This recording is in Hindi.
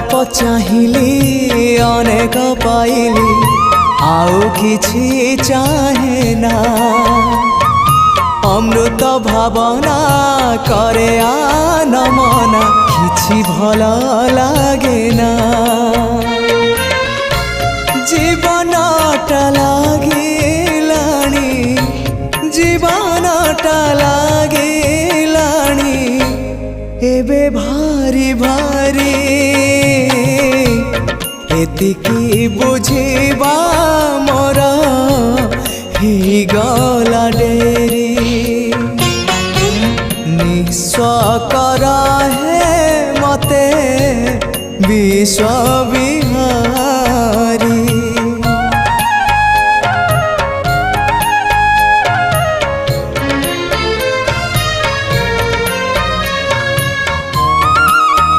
अल्लाप चाहिली अनेक पाइली आउ किछि चाहे ना अमृत भावना करे आनमना किछि भल लागे ना जीवनटा लागिलाणी जीवनटा लागिलाणी एबे भारी भारी एतिकी बुझिबा मोर ही गला डेरी निस्व कर है मते विश्व